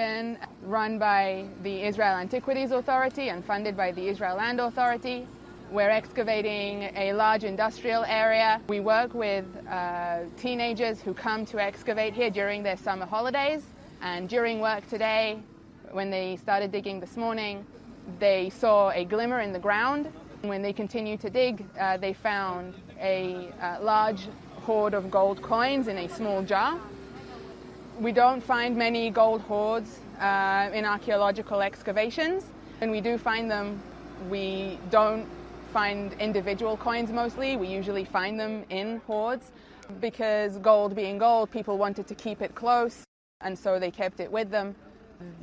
Run by the Israel Antiquities Authority and funded by the Israel Land Authority. We're excavating a large industrial area. We work with teenagers who come to excavate here during their summer holidays. And during work today, when they started digging this morning, they saw a glimmer in the ground. When they continued to dig, they found a large hoard of gold coins in a small jar. We don't find many gold hoards in archaeological excavations. When we do find them, we don't find individual coins mostly. We usually find them in hoards. Because gold being gold, people wanted to keep it close, and so they kept it with them.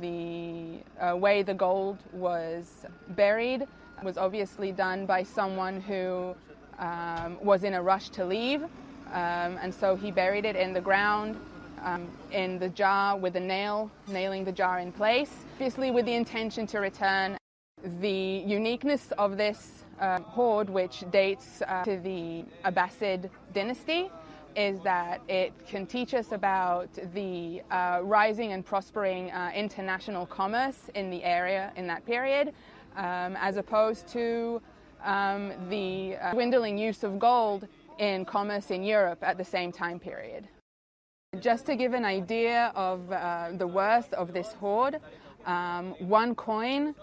The way the gold was buried was obviously done by someone who was in a rush to leave, and so he buried it in the ground. In the jar with a nail, nailing the jar in place, obviously with the intention to return. The uniqueness of this hoard, which dates to the Abbasid dynasty, is that it can teach us about the rising and prospering international commerce in the area in that period, as opposed to the dwindling use of gold in commerce in Europe at the same time period. Just to give an idea of the worth of this hoard, one coin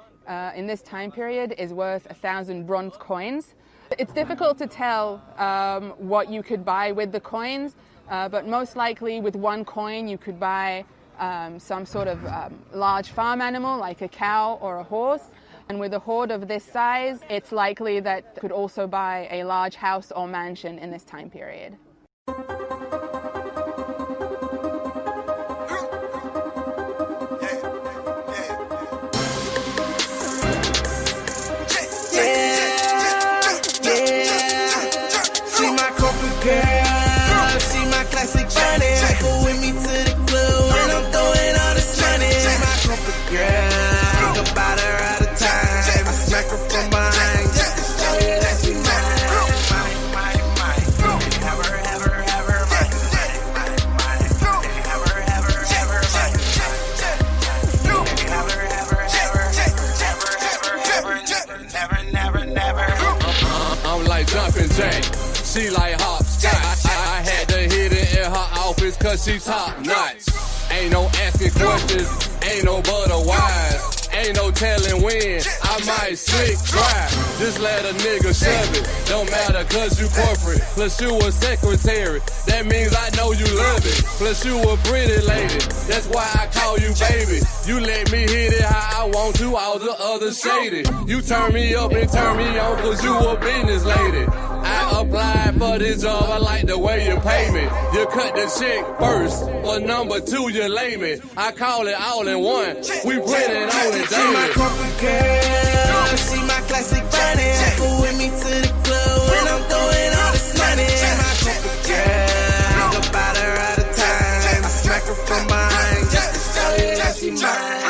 in this time period is worth 1,000 bronze coins. It's difficult to tell what you could buy with the coins, but most likely with one coin you could buy some sort of large farm animal like a cow or a horse. And with a hoard of this size, it's likely that you could also buy a large house or mansion in this time period. Girl, she my classic body. Go with me to the club when I'm throwing all this money. My comfort girl, think about her all the time. I smack her from behind just to show you that she mine. Never. I'm like jumping jack. She like hopscotch. I had to hit it in her office cause she top notch. Ain't no asking questions, ain't no but otherwise. Ain't no telling when I might slick dry. Just let a nigga shove it. Don't matter cause you corporate. Plus you a secretary. That means I know you love it. Plus you a pretty lady. That's why I call you baby. You let me hit it how I want to, all the others shady. You turn me up and turn me on cause you a business lady. I applied for this job, I like the way you pay me. You cut the check first, but number two, you lay me. I call it all in one, we put it on it daily. She my corporate girl, she my classic body. Go with me to the club when I'm throwing all this money. She my corporate girl, think about her all the time. I smack her from behind just to show you that she mine.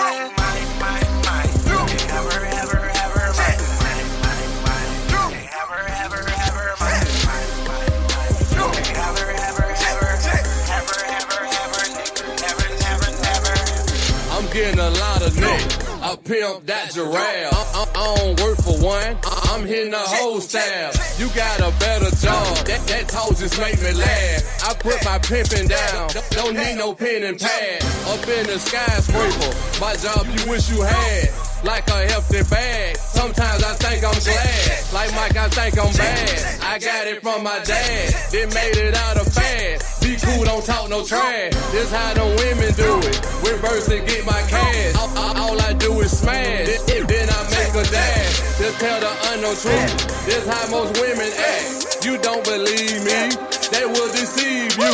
Getting a lot of neck, I pimp that giraffe. I don't work for one, I'm hitting the whole staff. You got a better job, that toe just make me laugh. I put my pimping down, don't need no pen and pad. Up in the skyscraper, my job you wish you had. Like a hefty bag, sometimes I think I'm glad. Like Mike, I think I'm bad. I got it from my dad, then made it out of fad. Be cool, don't talk no trash. This how the women do it. Reverse and get my cash. All I do is smash. Then I make a dash. Just tell the unknown truth. This how most women act. You don't believe me, they will deceive you.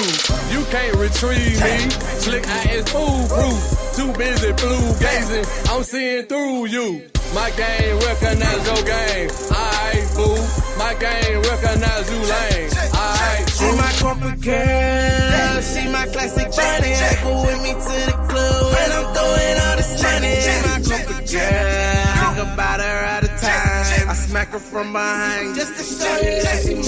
You can't retrieve me. Slick eye is foolproof. Too busy blue gazing, I'm seeing through you. My game recognize your game. Alright, boo. My game recognize you lame. Alright, she my corporate girl. She my classic body. Go with me to the club when I'm throwing all this money. She my corporate girl. Think about her all the time. I smack her from behind just to show you that she mine.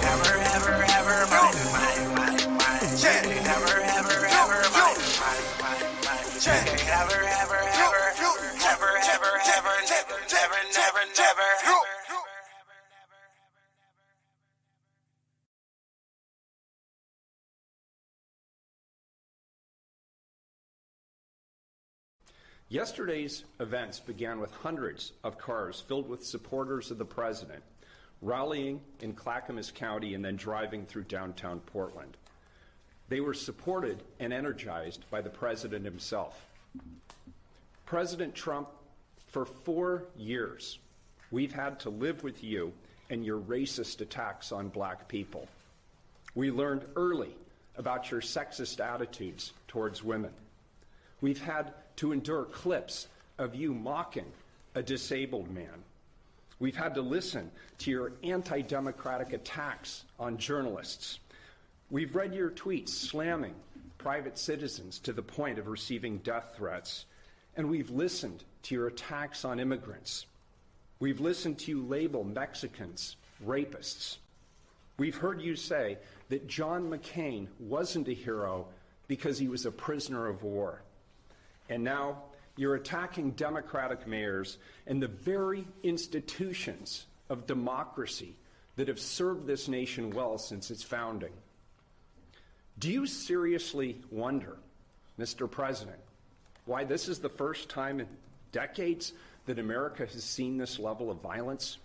Ever, mine. Yesterday's events began with hundreds of cars filled with supporters of the president, rallying in Clackamas County and then driving through downtown Portland. They were supported and energized by the president himself. President Trump, for 4 years, we've had to live with you and your racist attacks on black people. We learned early about your sexist attitudes towards women. We've had to endure clips of you mocking a disabled man. We've had to listen to your anti-democratic attacks on journalists. We've read your tweets slamming private citizens to the point of receiving death threats. And we've listened to your attacks on immigrants. We've listened to you label Mexicans rapists. We've heard you say that John McCain wasn't a hero because he was a prisoner of war. And now you're attacking Democratic mayors and the very institutions of democracy that have served this nation well since its founding. Do you seriously wonder, Mr. President, why this is the first time in decades that America has seen this level of violence?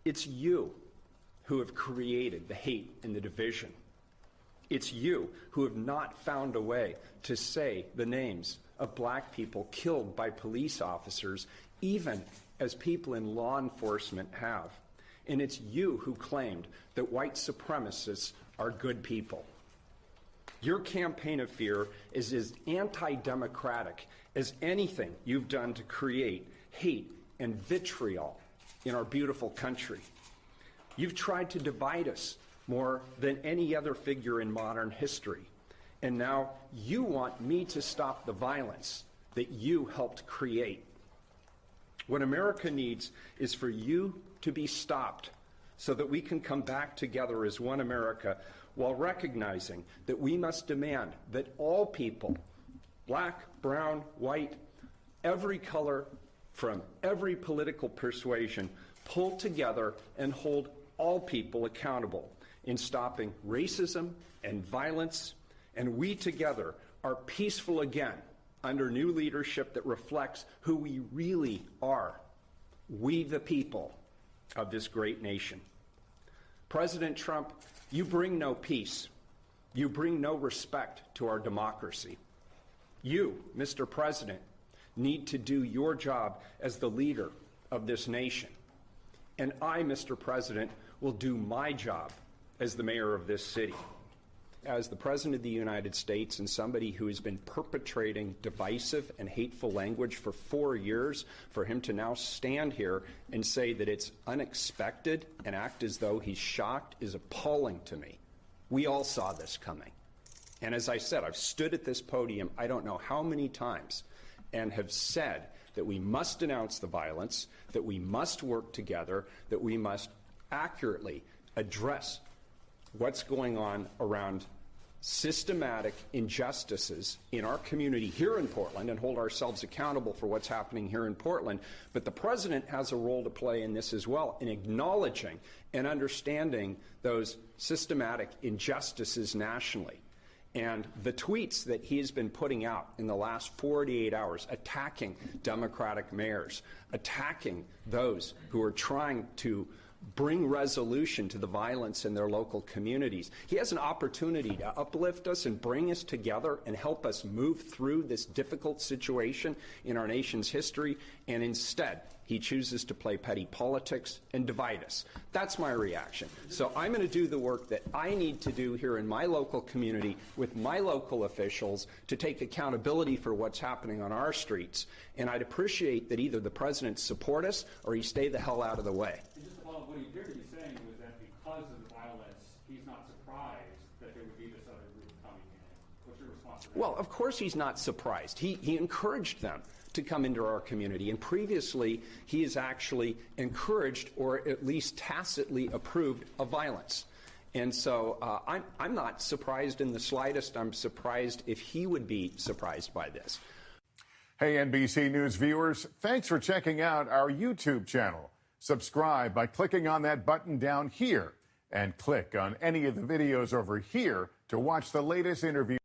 It's you who have created the hate and the division. It's you who have not found a way to say the names of black people killed by police officers, even as people in law enforcement have. And it's you who claimed that white supremacists are good people. Your campaign of fear is as anti-democratic as anything you've done to create hate and vitriol in our beautiful country. You've tried to divide us more than any other figure in modern history. And now you want me to stop the violence that you helped create. What America needs is for you to be stopped so that we can come back together as one America, while recognizing that we must demand that all people, black, brown, white, every color, from every political persuasion, pull together and hold all people accountable in stopping racism and violence, and we together are peaceful again under new leadership that reflects who we really are, we the people of this great nation. President Trump, you bring no peace. You bring no respect to our democracy. You, Mr. President, need to do your job as the leader of this nation. And I, Mr. President, will do my job as the mayor of this city. As the President of the United States and somebody who has been perpetrating divisive and hateful language for 4 years, for him to now stand here and say that it's unexpected and act as though he's shocked is appalling to me. We all saw this coming. And as I said, I've stood at this podium I don't know how many times and have said that we must denounce the violence, that we must work together, that we must accurately address what's going on around systematic injustices in our community here in Portland and hold ourselves accountable for what's happening here in Portland. But the president has a role to play in this as well, in acknowledging and understanding those systematic injustices nationally. And the tweets that he has been putting out in the last 48 hours, attacking Democratic mayors, attacking those who are trying to bring resolution to the violence in their local communities. He has an opportunity to uplift us and bring us together and help us move through this difficult situation in our nation's history, and instead he chooses to play petty politics and divide us. That's my reaction. So I'm going to do the work that I need to do here in my local community with my local officials to take accountability for what's happening on our streets, and I'd appreciate that either the president support us or he stay the hell out of the way. What he appeared to be saying was that because of the violence, he's not surprised that there would be this other group coming in. What's your response to that? Well, of course he's not surprised. He encouraged them to come into our community, and previously he has actually encouraged or at least tacitly approved of violence. And so I'm not surprised in the slightest. I'm surprised if he would be surprised by this. Hey, NBC News viewers, thanks for checking out our YouTube channel. Subscribe by clicking on that button down here and click on any of the videos over here to watch the latest interview.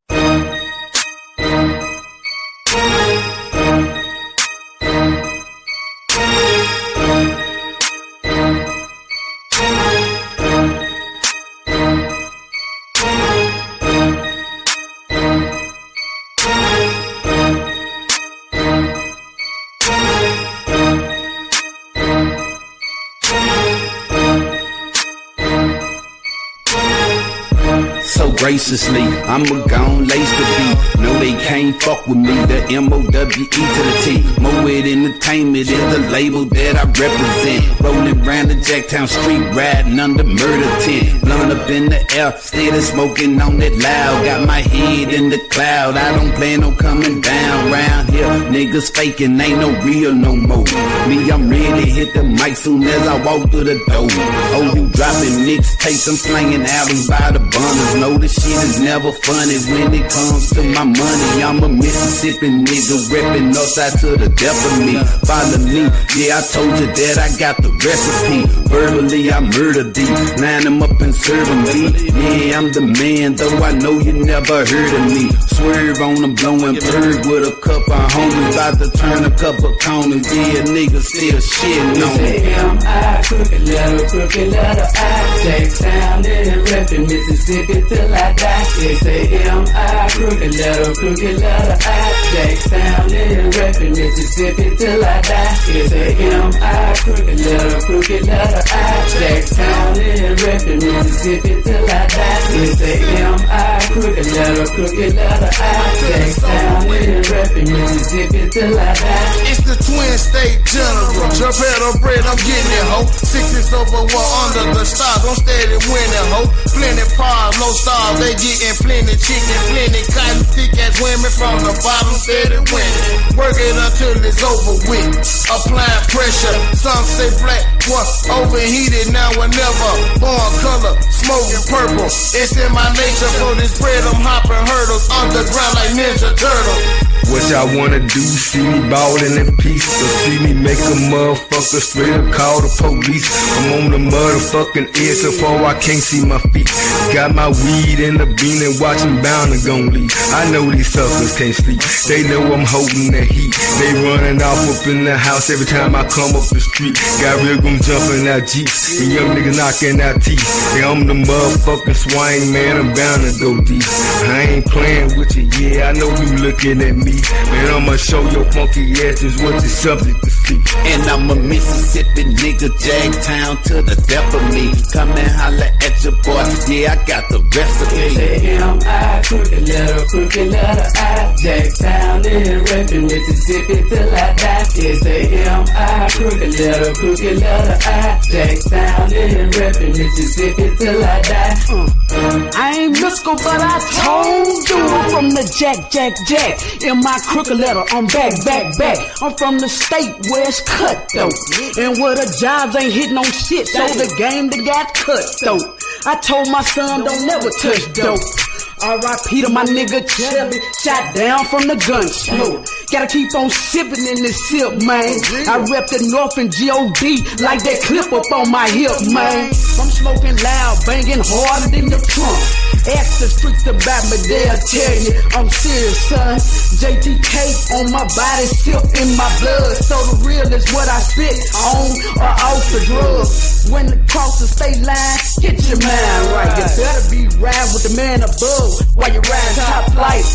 Graciously, I'ma gone lace the beat. No, they can't fuck with me. The M-O-W-E to the T. Moet Entertainment is the label that I represent. Rolling round the Jacktown street, riding under murder tent. Blunt up in the air, steady smoking on that loud. Got my head in the cloud. I don't plan on coming down round here. Niggas faking, ain't no real no more. Me, I'm ready to hit the mic soon as I walk through the door. Oh, you dropping mixtapes, I'm slanging albums by the bundles. No, this shit is never funny when it comes to my money. I'm a Mississippi nigga reppin' northside to the death of me. Follow me, yeah, I told you that I got the recipe. Verbally, I murder thee, line them up and serve them beat. Yeah, I'm the man, though I know you never heard of me. Swerve on them, blowing purge with a couple of homies. About to turn a couple of corners, yeah, niggas still shitting on me. M-I, crooked letter I, Jacktown, and reppin' Mississippi till I die. It's a M-I, crooked letter I, Jacktown, and reppin' Mississippi till I die. It's a M-I, crooked letter I, Jacktown, and reppin' Mississippi till I die. It's a M-I, crooked letter I, Jacktown, and reppin' Mississippi till I die. It's the Twin State General. Geppetto bread, I'm getting it, ho. 6 over 1 under the stars. I'm steady winning, ho. Plenty pies, no stars. They getting plenty chicken, plenty cotton, thick ass women from the bottom, steady winning. Work it until it's over with. Applying pressure. Some say black, what overheated now or never. Born color, smoking purple. It's in my nature. For this bread, I'm hopping hurdles underground like Ninja Turtle. What y'all wanna do, see me ballin' in peace, or see me make a motherfucker straight up call the police. I'm on the motherfucking edge so far I can't see my feet. Got my weed in the bean and watching bound to gon' leave. I know these suckers can't sleep, they know I'm holding the heat. They running off up in the house every time I come up the street. Got real goons jumping out Jeeps, and young niggas knocking out teeth. Yeah, I'm the motherfucking swing man, I'm bound to go deep. I ain't playing with you, yeah, I know you looking at me. Man, I'ma show your funky asses what the subject to see. And I'm a Mississippi nigga, Jacktown to the death of me. Come and holla at your boy, yeah, I got the recipe. It's a M-I, crooked letter I, Jacktown, and reppin' Mississippi till I die. It's a M-I, crooked letter I, Jacktown, and reppin' Mississippi till I die. I ain't Misco, but I told you I'm from the Jack. In my crooked letter, I'm back. I'm from the state where it's cutthroat, and where the jobs ain't hitting on shit, so the game that got cutthroat. I told my son don't never touch dope. R.I.P. to my nigga Chubby, shot down from the gun smoke. Gotta keep on sipping in this sip, man. I rep the North and G.O.D. like that clip up on my hip, man. I'm smoking loud, banging harder than the trunk. Ask the streets about me, they'll tell you I'm serious, son. JTK on my body, sip in my blood. So the real is what I spit on or off the drugs. When the cross the state line, get your mind right. You better be riding with the man above while you ride top flight.